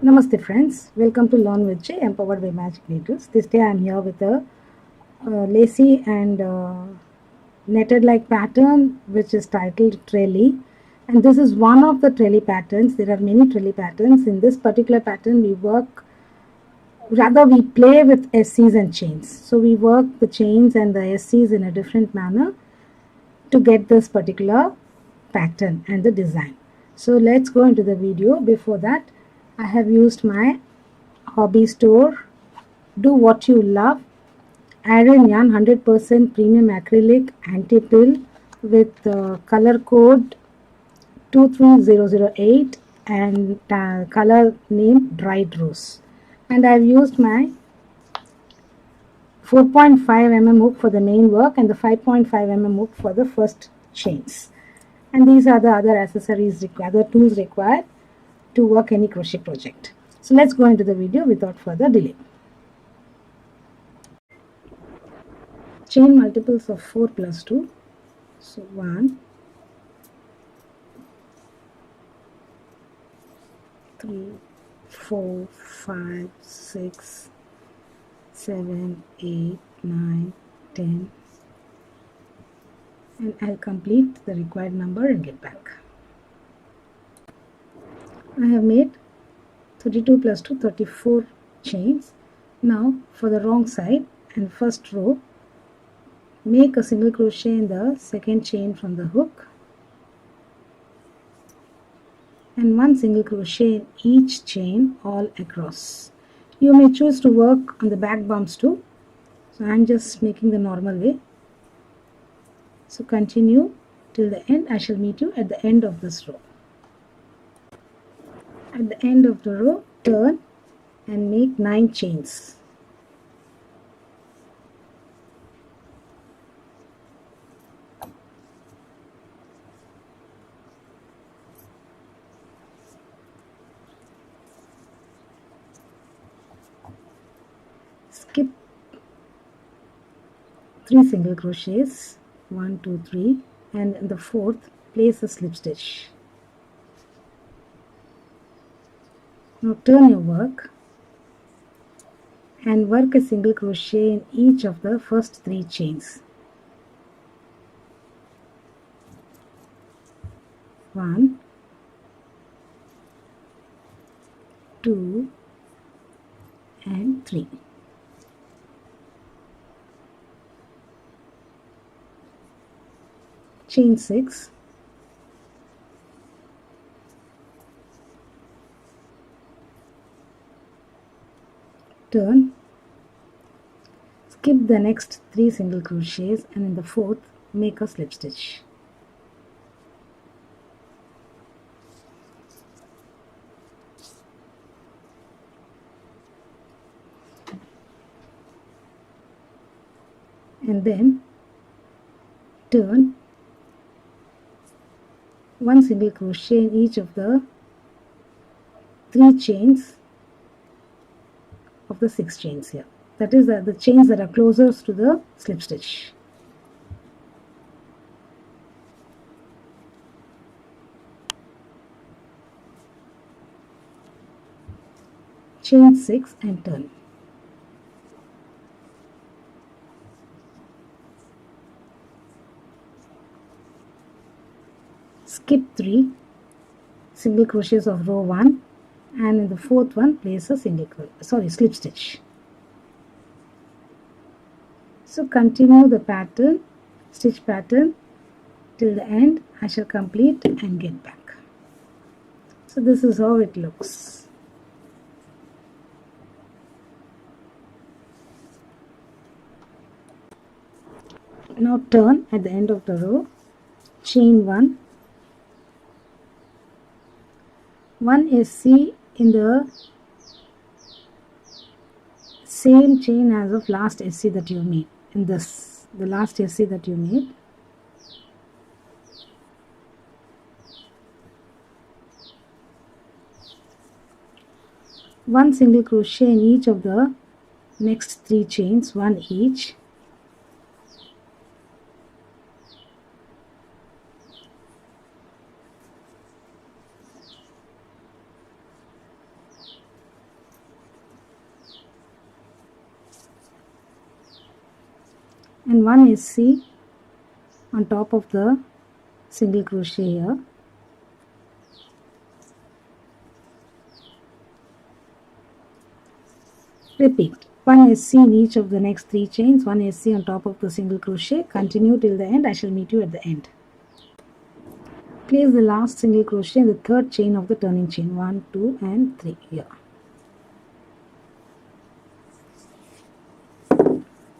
Namaste friends, welcome to Learn with J, empowered by Magic Needles. This day I am here with a lacy and netted like pattern which is titled Trelly, and this is one of the Trelly patterns. There are many Trelly patterns. In this particular pattern we play with SCs and chains. So we work the chains and the SCs in a different manner to get this particular pattern and the design. So let's go into the video. Before that, I have used my hobby store Do What You Love iron yarn 100% premium acrylic anti-pill with color code 23008 and color name dried rose, and I've used my 4.5 mm hook for the main work and the 5.5 mm hook for the first chains, and these are the other accessories, other tools required to work any crochet project. So let's go into the video without further delay. Chain multiples of 4 plus 2, so 1, 3, 4, 5, 6, 7, 8, 9, 10, and I'll complete the required number and get back. I have made 32 plus 2, 34 chains. Now for the wrong side and first row, make a single crochet in the second chain from the hook and one single crochet in each chain all across. You may choose to work on the back bumps too, so I am just making the normal way. So continue till the end. I shall meet you at the end of this row. At the end of the row, turn and make 9 chains. Skip 3 single crochets, 1, 2, 3, and in the fourth place a slip stitch. Now turn your work and work a single crochet in each of the first 3 chains. 1, 2, and 3. Chain 6, turn, skip the next 3 single crochets, and in the fourth make a slip stitch. And then turn, one single crochet in each of the 3 chains of the 6 chains here. That is the chains that are closest to the slip stitch. Chain 6 and turn. Skip 3 single crochets of row 1, and in the fourth one place a slip stitch. So continue the pattern, stitch pattern till the end. I shall complete and get back. So this is how it looks. Now turn at the end of the row, chain 1, 1 SC in the same chain as of last SC that you made. In this, the last SC that you made, one single crochet in each of the next 3 chains, 1 each. and 1 SC on top of the single crochet here. Repeat 1 SC in each of the next 3 chains, 1 SC on top of the single crochet. Continue till the end. I shall meet you at the end. Place the last single crochet in the third chain of the turning chain, 1, 2 and 3 here.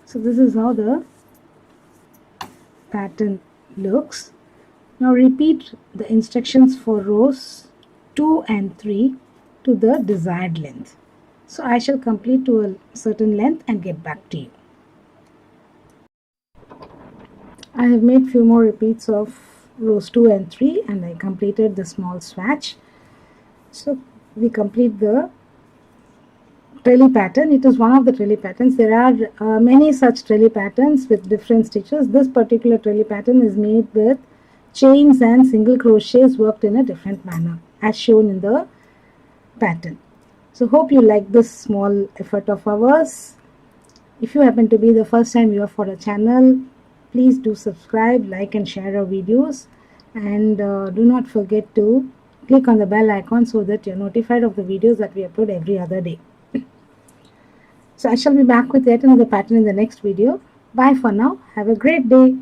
So this is how the pattern looks. Now repeat the instructions for rows 2 and 3 to the desired length. So I shall complete to a certain length and get back to you. I have made few more repeats of rows 2 and 3 and I completed the small swatch. So we complete the trellis pattern. It is one of the trellis patterns. There are many such trellis patterns with different stitches. This particular trellis pattern is made with chains and single crochets worked in a different manner as shown in the pattern. So hope you like this small effort of ours. If you happen to be the first time viewer for our channel, please do subscribe, like and share our videos, and do not forget to click on the bell icon so that you're notified of the videos that we upload every other day. So I shall be back with yet another pattern in the next video. Bye for now. Have a great day.